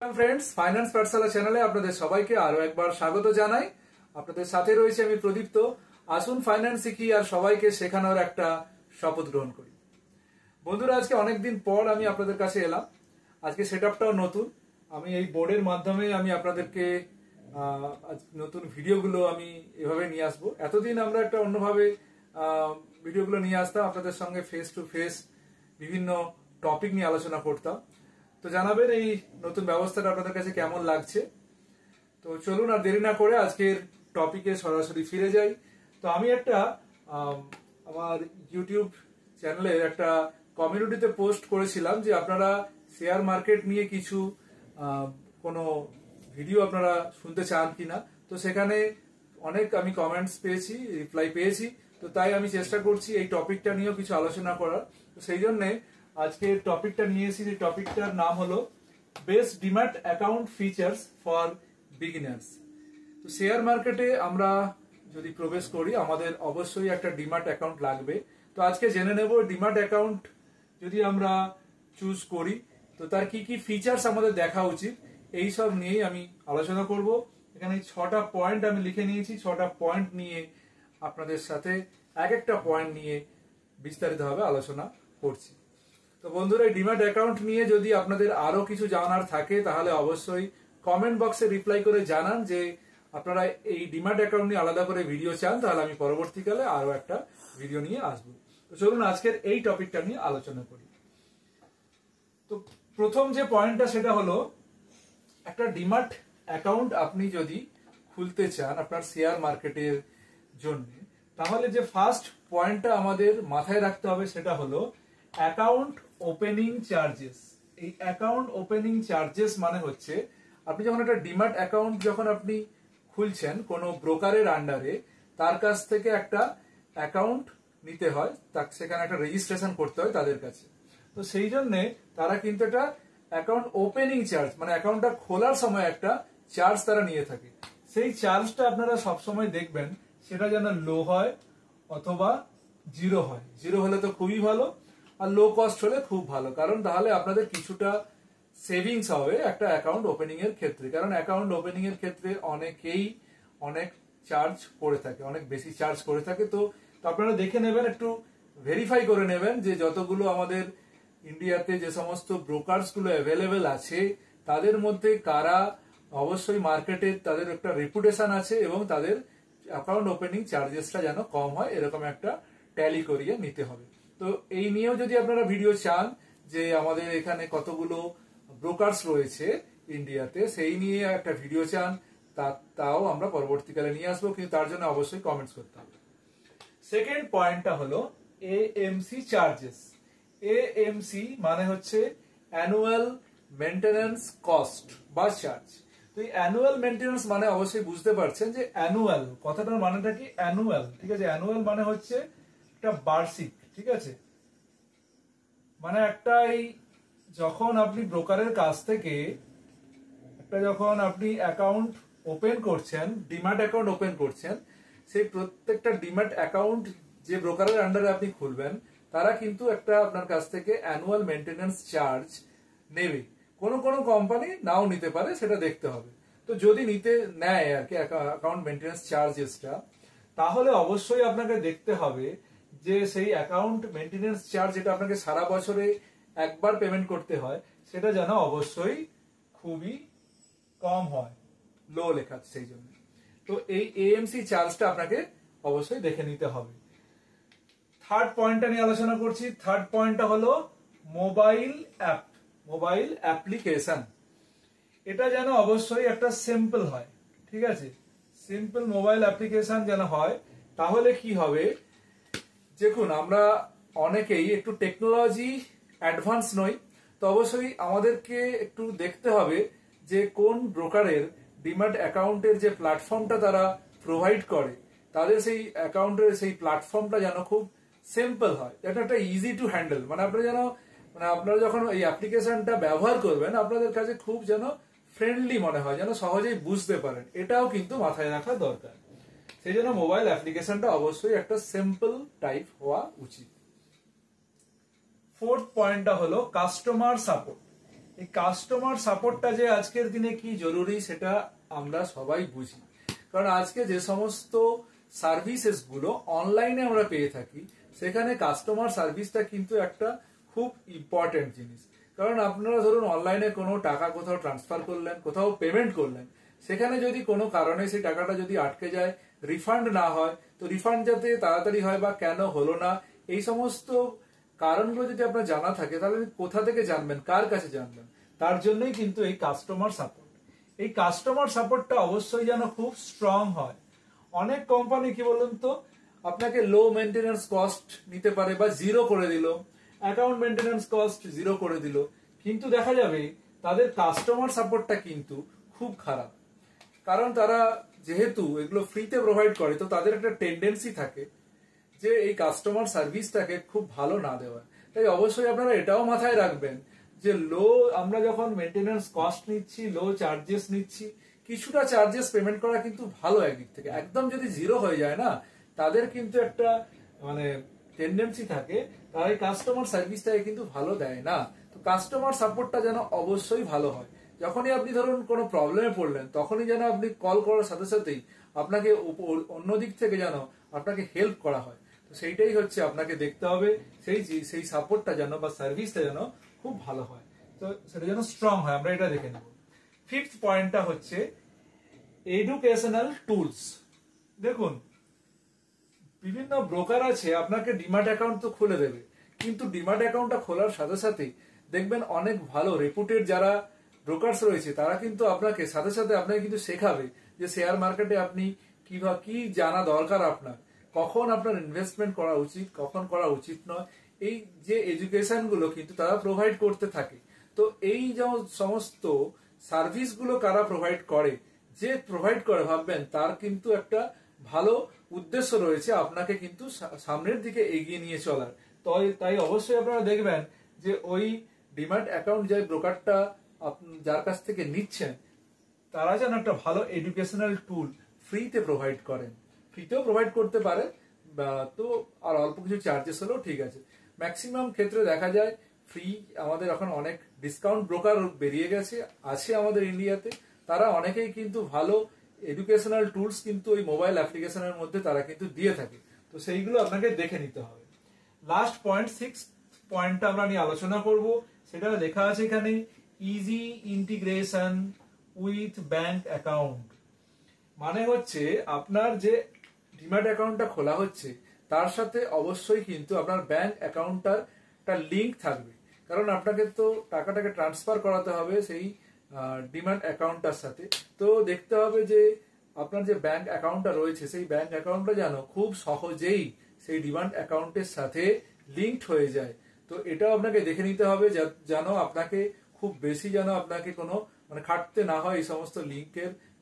Friends finance पाठशाला चैनेले आपनादेर सबाइके आरो एकबार स्वागत जानाई। आपनादेर साथे रयेछि आमि प्रदीप्त। आसुन फाइनेंस शिखी आर सबाइके शेखानोर एकटा शपथ ग्रहण करी। बंधुरा आजके अनेक दिन पर आमि आपनादेर काछे एलाम। आजके सेटआपटाও नतुन। आमि এই বোর্ডের মাধ্যমে আমি আপনাদেরকে নতুন ভিডিওগুলো আমি এভাবে নিয়ে আসব। এতদিন আমরা একটা অন্যভাবে ভিডিওগুলো নিয়ে আসতাম, আপনাদের সঙ্গে ফেস টু ফেস বিভিন্ন টপিক নিয়ে আলোচনা করতাম। তো জানাবেন এই নতুন ব্যবস্থাটা আপনাদের কাছে কেমন লাগছে। তো চলুন আর দেরি না করে আজকের টপিকে সরাসরি ফিরে যাই। তো আমি একটা আমার ইউটিউব চ্যানেলে একটা কমিউনিটিতে পোস্ট করেছিলাম যে আপনারা শেয়ার মার্কেট নিয়ে কিছু কোনো ভিডিও আপনারা শুনতে চান কিনা। তো সেখানে অনেক আমি কমেন্টস পেয়েছি, রিপ্লাই পেয়েছি। তো তাই আমি চেষ্টা করছি এই টপিকটা নিয়েও কিছু আলোচনা করার। তো সেই জন্যে আজকে টপিকটা নিয়ে এসেছি, যে টপিকটার নাম হলো best demat account features for beginners. তো শেয়ার মার্কেটে আমরা যদি প্রবেশ করি আমাদের অবশ্যই একটা ডিম্যাট অ্যাকাউন্ট লাগবে। তো আজকে জেনে নেব ডিম্যাট অ্যাকাউন্ট যদি আমরা চুজ করি তো তার কি কি ফিচার্স আমাদের দেখা উচিত, এই সব নিয়েই আমি আলোচনা করব। এখানে 6টা পয়েন্ট আমি লিখে নিয়েছি। 6টা পয়েন্ট নিয়ে আপনাদের সাথে এক একটা পয়েন্ট নিয়ে বিস্তারিতভাবে আলোচনা করছি। তো বন্ধুরা, এই ডিম্যাট অ্যাকাউন্ট নিয়ে যদি আপনাদের আরো কিছু জানার থাকে তাহলে অবশ্যই কমেন্ট বক্সে রিপ্লাই করে জানান যে আপনারা এই ডিম্যাট অ্যাকাউন্ট নিয়ে আলাদা করে ভিডিও চান, তাহলে আমি পরবর্তীকালে আরো একটা ভিডিও নিয়ে আসবো। তো চলুন আজকের এই টপিকটা নিয়ে আলোচনা করি। তো প্রথম যে পয়েন্টটা সেটা হলো একটা ডিম্যাট অ্যাকাউন্ট আপনি যদি খুলতে চান আপনার শেয়ার মার্কেটের জন্য, তাহলে যে ফার্স্ট পয়েন্টটা আমাদের মাথায় রাখতে হবে সেটা হলো অ্যাকাউন্ট ওপেনিং চার্জেস। এই অ্যাকাউন্ট ওপেনিং চার্জেস মানে হচ্ছে আপনি যখন একটা ডিম্যাট অ্যাকাউন্ট যখন আপনি খুলছেন কোনো ব্রোকারের আন্ডারে, তার কাছ থেকে একটা অ্যাকাউন্ট নিতে হয়, তাকে সেখানে একটা রেজিস্ট্রেশন করতে হয় তাদের কাছে। তো সেই জন্য তারা কিন্তু একটা অ্যাকাউন্ট ওপেনিং চার্জ মানে অ্যাকাউন্টটা খোলার সময় একটা চার্জ তারা নিয়ে থাকে। সেই চার্জটা আপনারা সবসময় দেখবেন সেটা যেন লো হয় অথবা জিরো হয়। জিরো হলে তো খুবই ভালো, আর লো কস্ট হলে খুব ভালো, কারণ তাহলে আপনাদের কিছুটা সেভিংস হবে একটা অ্যাকাউন্ট ওপেনিং এর ক্ষেত্রে। কারণ অ্যাকাউন্ট ওপেনিং এর ক্ষেত্রে অনেকেই অনেক চার্জ করে থাকে, অনেক বেশি চার্জ করে থাকে। তো আপনারা দেখে নেবেন, একটু ভেরিফাই করে নেবেন যে যতগুলো আমাদের ইন্ডিয়াতে যে সমস্ত ব্রোকার্স গুলো অ্যাভেলেবেল আছে তাদের মধ্যে কারা অবশ্যই মার্কেটে তাদের একটা রেপুটেশন আছে এবং তাদের অ্যাকাউন্ট ওপেনিং চার্জেসটা যেন কম হয়, এরকম একটা ট্যালি করিয়ে নিতে হবে। তো এই নিয়েও যদি আপনারা ভিডিও চান যে আমাদের এখানে কতগুলো ব্রোকার্স রয়েছে ইন্ডিয়াতে, সেই নিয়ে একটা ভিডিও চান, তাও আমরা পরবর্তীকালে নিয়ে আসবো, কিন্তু তার জন্য অবশ্যই কমেন্টস করতে হবে। সেকেন্ড পয়েন্টটা হলো এএমসি চার্জেস। এএমসি মানে হচ্ছে অ্যানুয়াল মেইনটেনেন্স কস্ট বা চার্জ। তো এই অ্যানুয়াল মেইনটেনেন্স মানে অবশ্যই বুঝতে পারছেন যে অ্যানুয়াল কথাটার মানেটা কি, অ্যানুয়াল, ঠিক আছে। অ্যানুয়াল মানে হচ্ছে একটা বার্ষিক, ঠিক আছে। মানে একটা এই যখন আপনি ব্রোকারের কাছ থেকে একটা যখন আপনি অ্যাকাউন্ট ওপেন করছেন, ডিম্যাট অ্যাকাউন্ট ওপেন করছেন, সেই প্রত্যেকটা ডিম্যাট অ্যাকাউন্ট যে ব্রোকারের আন্ডারে আপনি খুলবেন তারা কিন্তু একটা আপনার কাছ থেকে অ্যানুয়াল মেইনটেনেন্স চার্জ নেবে। কোনো কোনো কোম্পানি নাও নিতে পারে, সেটা দেখতে হবে। তো যদি নিতে নেয় আর কি অ্যাকাউন্ট মেইনটেনেন্স চার্জেসটা, তাহলে অবশ্যই আপনাকে দেখতে হবে যে সেই অ্যাকাউন্ট মেইনটেনেন্স চার্জ যেটা আপনাকে সারা বছরে একবার পেমেন্ট করতে হয় সেটা যেন অবশ্যই খুবই কম হয়, লো লেখা সেই জন্য। তো এই এএমসি চার্জটা আপনাকে অবশ্যই দেখে নিতে হবে। থার্ড পয়েন্টটা নিয়ে আলোচনা করছি। থার্ড পয়েন্টটা হলো মোবাইল অ্যাপ, মোবাইল অ্যাপ্লিকেশন। এটা যেন অবশ্যই একটা সিম্পল হয়, ঠিক আছে। সিম্পল মোবাইল অ্যাপ্লিকেশন যেন হয়, তাহলে কি হবে, দেখুন আমরা অনেকেই একটু টেকনোলজি অ্যাডভান্স নই, তো অবশ্যই আমাদেরকে একটু দেখতে হবে যে কোন ব্রোকারের ডিম্যাট অ্যাকাউন্টের যে প্ল্যাটফর্মটা তারা প্রোভাইড করে, তাদের সেই অ্যাকাউন্টের সেই প্ল্যাটফর্মটা যেন খুব সিম্পল হয়, যেন একটা ইজি টু হ্যান্ডেল। মানে আপনারা যেন আপনারা যখন এই অ্যাপ্লিকেশনটা ব্যবহার করবেন আপনাদের কাছে খুব যেন ফ্রেন্ডলি মনে হয়, যেন সহজেই বুঝতে পারেন, এটাও কিন্তু মাথায় রাখা দরকার। সেই জন্য মোবাইল অ্যাপ্লিকেশনটা অবশ্যই একটা সিম্পল টাইপ হওয়া উচিত। ফোর্থ পয়েন্টটা হলো কাস্টমার সাপোর্ট। এই কাস্টমার সাপোর্টটা যে আজকের দিনে কি জরুরি সেটা আমরা সবাই বুঝি, কারণ আজকে যে সমস্ত সার্ভিসেস গুলো অনলাইনে আমরা পেয়ে থাকি সেখানে কাস্টমার সার্ভিসটা কিন্তু একটা খুব ইম্পর্টেন্ট জিনিস। কারণ আপনারা ধরুন অনলাইনে কোনো টাকা কোথাও ট্রান্সফার করলেন, কোথাও পেমেন্ট করলেন, সেখানে যদি কোনো কারণে সেই টাকাটা যদি আটকে যায়, রিফান্ড না হয়, তো রিফান্ড যাতে তাড়াতাড়ি হয় বা কেন হলো না, এই সমস্ত কারণগুলো যদি আপনার জানা থাকে তাহলে কোথা থেকে জানবেন, কার কাছে জানবেন? তার জন্যই কিন্তু এই কাস্টমার সাপোর্ট। এই কাস্টমার সাপোর্টটা অবশ্যই যেন খুব স্ট্রং হয়। অনেক কোম্পানি কি বলুন তো, আপনাকে লো মেনটেন্যান্স কস্ট নিতে পারে বা জিরো করে দিল, অ্যাকাউন্ট মেনটেন্যান্স কস্ট জিরো করে দিল, কিন্তু দেখা যাবে তাদের কাস্টমার সাপোর্টটা কিন্তু খুব খারাপ। কারণ তারা যেহেতু এগুলো ফ্রিতে প্রোভাইড করে, তো তাদের একটা টেন্ডেন্সি থাকে যে এই কাস্টমার সার্ভিসটাকে খুব ভালো না দেওয়ার। তাই অবশ্যই আপনারা এটাও মাথায় রাখবেন যে আমরা যখন মেনটেন্যান্স কস্ট নিচ্ছি, লো চার্জেস নিচ্ছি, কিছুটা চার্জেস পেমেন্ট করা কিন্তু ভালো একদিক থেকে। একদম যদি জিরো হয়ে যায় না, তাদের কিন্তু একটা মানে টেন্ডেন্সি থাকে তারা এই কাস্টমার সার্ভিসটাকে কিন্তু ভালো দেয় না। তো কাস্টমার সাপোর্টটা যেন অবশ্যই ভালো হয়। যখনই আপনি ধরুন কোনো প্রবলেমে পড়লেন, তখনই যেন আপনি কল করার সাথে সাথেই আপনাকে অন্য দিক থেকে যেন আপনাকে হেল্প করা হয়। তো সেইটাই হচ্ছে আপনাকে দেখতে হবে, সেই সাপোর্টটা যেন বা সার্ভিসটা যেন খুব ভালো হয়, তো সেটা যেন স্ট্রং হয়, আমরা এটা দেখে নেব। ফিফথ পয়েন্টটা হচ্ছে এডুকেশনাল টুলস। দেখুন, বিভিন্ন ব্রোকার আছে আপনাকে ডিম্যাট অ্যাকাউন্ট তো খুলে দেবে, কিন্তু ডিম্যাট অ্যাকাউন্টটা খোলার সাথে সাথে দেখবেন অনেক ভালো রেপুটেড যারা ব্রোকার্স রয়েছে তারা কিন্তু আপনাকে সাথে সাথে আপনাকে কিন্তু শেখাবে যে শেয়ার মার্কেটে আপনি কি জানা দরকার, আপনার কখন আপনার ইনভেস্টমেন্ট করা উচিত, কখন করা উচিত নয়, এই যে এডুকেশন গুলো কিন্তু তারা প্রোভাইড করতে থাকে। তো এই যে সমস্ত সার্ভিস গুলো কারা প্রোভাইড করে, যে প্রোভাইড করে ভাববেন তার কিন্তু একটা ভালো উদ্দেশ্য রয়েছে আপনাকে কিন্তু সামনের দিকে এগিয়ে নিয়ে চলার। তাই অবশ্যই আপনারা দেখবেন যে ওই ডিম্যাট অ্যাকাউন্ট যে ব্রোকারটা যার কাছ থেকে নিচ্ছেন তারা যেন একটা ভালো এডুকেশনাল টুল ফ্রিতে প্রোভাইড করেন। ফ্রিতেও প্রোভাইড করতে পারে তো আর অল্প কিছু চার্জেস হলেও ঠিক আছে। ম্যাক্সিমাম ক্ষেত্রে দেখা যায় ফ্রি। আমাদের এখন অনেক ডিসকাউন্ট ব্রোকার বেরিয়ে গেছে, আছে আমাদের ইন্ডিয়াতে। তারা অনেকেই কিন্তু ভালো এডুকেশনাল টুলস কিন্তু ওই মোবাইল অ্যাপ্লিকেশনের মধ্যে তারা কিন্তু দিয়ে থাকে, তো সেইগুলো আপনাকে দেখে নিতে হবে। লাস্ট পয়েন্ট, সিক্স পয়েন্টটা আমরা নিয়ে আলোচনা করব। সেটা লেখা আছে এখানে, easy integration with bank account. মানে হচ্ছে আপনার যে ডিম্যাট অ্যাকাউন্টটা খোলা হচ্ছে তার সাথে অবশ্যই কিন্তু আপনার ব্যাংক অ্যাকাউন্টটার একটা লিঙ্ক থাকবে, কারণ আপনাকে তো টাকাটাকে ট্রান্সফার করাতে হবে সেই ডিম্যাট অ্যাকাউন্টটার সাথে। তো দেখতে হবে যে আপনার যে ব্যাংক অ্যাকাউন্টটা রয়েছে সেই ব্যাংক অ্যাকাউন্টটা যেন খুব সহজেই সেই ডিম্যাট অ্যাকাউন্টের সাথে লিঙ্কড হয়ে যায়। তো এটাও আপনাকে দেখে নিতে হবে যেন আপনাকে খুব বেশি যেন আপনাকে কোনো মানে খাটতে না হয় এই সমস্ত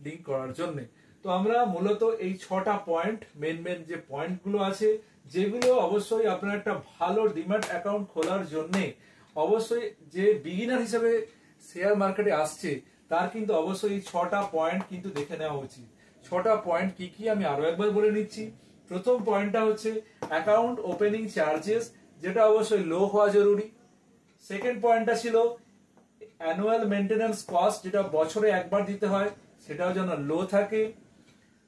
লিঙ্ক করার জন্য। তো আমরা মূলত এই 6টা পয়েন্ট, মেন যে পয়েন্টগুলো আছে, যেগুলো অবশ্যই আপনার একটা ভালো ডিম্যাট অ্যাকাউন্ট খোলার জন্য অবশ্যই যে বিগিনার হিসেবে শেয়ার মার্কেটে আসছে তার কিন্তু অবশ্যই এই 6টা পয়েন্ট কিন্তু দেখে নেওয়া উচিত। 6টা পয়েন্ট কি কি আমি আরো একবার বলে নিচ্ছি। প্রথম পয়েন্টটা হচ্ছে অ্যাকাউন্ট ওপেনিং চার্জেস, যেটা অবশ্যই লো হওয়া জরুরি। সেকেন্ড পয়েন্টটা ছিল অ্যানুয়াল মেনটেন্যান্স কস্ট, যেটা বছরে একবার দিতে হয়, সেটাও যেন লো থাকে।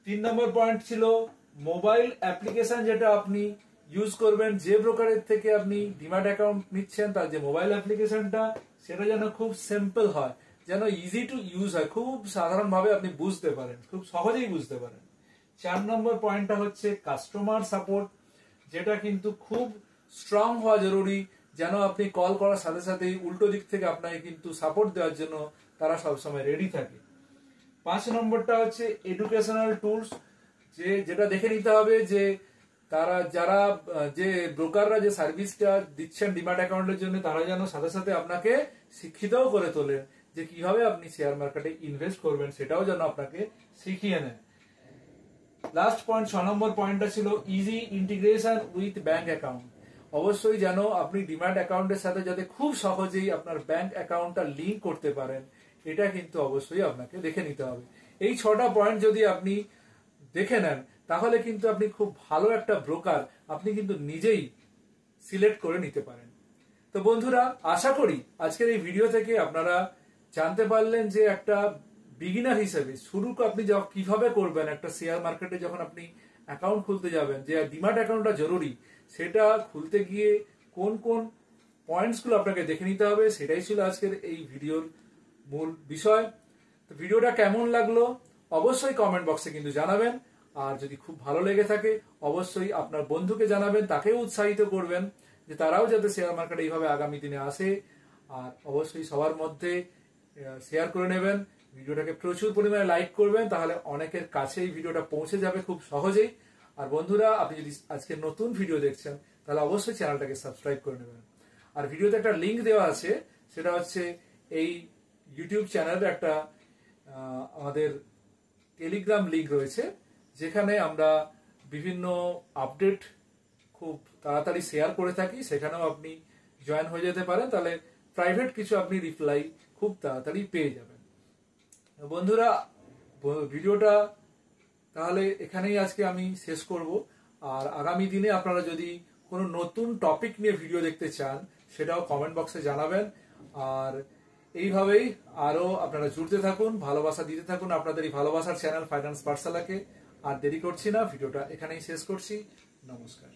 3 নম্বর পয়েন্ট ছিল মোবাইল অ্যাপ্লিকেশন, যেটা আপনি ইউজ করবেন, যে ব্রোকারের থেকে আপনি ডিম্যাট অ্যাকাউন্ট নিচ্ছেন তার যে মোবাইল অ্যাপ্লিকেশনটা সেটা যেন খুব সিম্পল হয়, যেন ইজি টু ইউজ হয়, খুব সাধারণভাবে আপনি বুঝতে পারেন, খুব সহজেই বুঝতে পারেন। 4 নম্বর পয়েন্টটা হচ্ছে কাস্টমার সাপোর্ট, যেটা কিন্তু খুব স্ট্রং হওয়া জরুরি, যেন আপনি কল করার সাথে সাথেই উল্টো দিক থেকে আপনাকে কিন্তু সাপোর্ট দেওয়ার জন্য তারা সবসময় রেডি থাকে। 5 নম্বরটা হচ্ছে এডুকেশনাল টুলস, যেটা দেখে নিতে হবে যে যারা যে ব্রোকাররা যে সার্ভিসটা দিচ্ছেন ডিম্যাট অ্যাকাউন্টের জন্য তারা যেন সাথে সাথে আপনাকে শিক্ষিতও করে তোলেন যে কিভাবে আপনি শেয়ার মার্কেটে ইনভেস্ট করবেন, সেটাও যেন আপনাকে শিখিয়ে নেয়। লাস্ট পয়েন্ট, 6 নম্বর পয়েন্টটা ছিল easy integration with bank account. অবশ্যই যেন আপনি ডিম্যাট অ্যাকাউন্টের সাথে যাতে খুব সহজেই আপনার ব্যাংক অ্যাকাউন্টটা লিংক করতে পারেন, এটা কিন্তু অবশ্যই আপনাকে দেখে নিতে হবে। এই 6টা পয়েন্ট যদি আপনি দেখে নেন তাহলে কিন্তু আপনি খুব ভালো একটা ব্রোকার আপনি কিন্তু নিজেই সিলেক্ট করে নিতে পারেন। তো বন্ধুরা, আশা করি আজকের এই ভিডিও থেকে আপনারা জানতে পারলেন যে একটা বিগিনার হিসেবে শুরু আপনি কিভাবে করবেন একটা শেয়ার মার্কেটে যখন আপনি অ্যাকাউন্ট খুলতে যাবেন, যে ডিম্যাট অ্যাকাউন্টটা জরুরি, সেটা খুলতে গিয়ে কোন কোন পয়েন্টসগুলো আপনাকে দেখে নিতে হবে, সেটাই ছিল আজকের এই ভিডিওর মূল বিষয়। তো ভিডিওটা কেমন লাগলো অবশ্যই কমেন্ট বক্সে কিন্তু জানাবেন, আর যদি খুব ভালো লেগে থাকে অবশ্যই আপনার বন্ধুকে জানাবেন, তাকেও উৎসাহিত করবেন যে তারাও যাতে শেয়ার মার্কেটে এইভাবে আগামী দিনে আসে। আর অবশ্যই সবার মধ্যে শেয়ার করে নেবেন, ভিডিওটাকে প্রচুর পরিমাণে লাইক করবেন, তাহলে অনেকের কাছে এই ভিডিওটা পৌঁছে যাবে খুব সহজেই। আর বন্ধুরা, আপনি যদি আজকে নতুন ভিডিও দেখছেন তাহলে অবশ্যই চ্যানেলটাকে সাবস্ক্রাইব করে নেবেন। আর ভিডিওতে একটা লিংক দেওয়া আছে, সেটা হচ্ছে এই ইউটিউব চ্যানেলের একটা আমাদের টেলিগ্রাম লিংক রয়েছে, যেখানে আমরা বিভিন্ন আপডেট খুব তাড়াতাড়ি শেয়ার করে থাকি। সেখানেও আপনি জয়েন হয়ে যেতে পারেন, তাহলে প্রাইভেট কিছু আপনি রিপ্লাই খুব তাড়াতাড়ি পেয়ে যাবেন। বন্ধুরা, ভিডিওটা তাহলে এখানেই আজকে আমি শেষ করব। আর আগামী দিনে আপনারা যদি কোনো নতুন টপিক নিয়ে ভিডিও দেখতে চান সেটাও কমেন্ট বক্সে জানাবেন। আর এইভাবেই আরো আপনারা জুড়তে থাকুন, ভালোবাসা দিতে থাকুন আপনাদের এই ভালোবাসার চ্যানেল ফাইন্যান্স পাঠশালাকে। আর দেরি করছি না, ভিডিওটা এখানেই শেষ করছি। নমস্কার।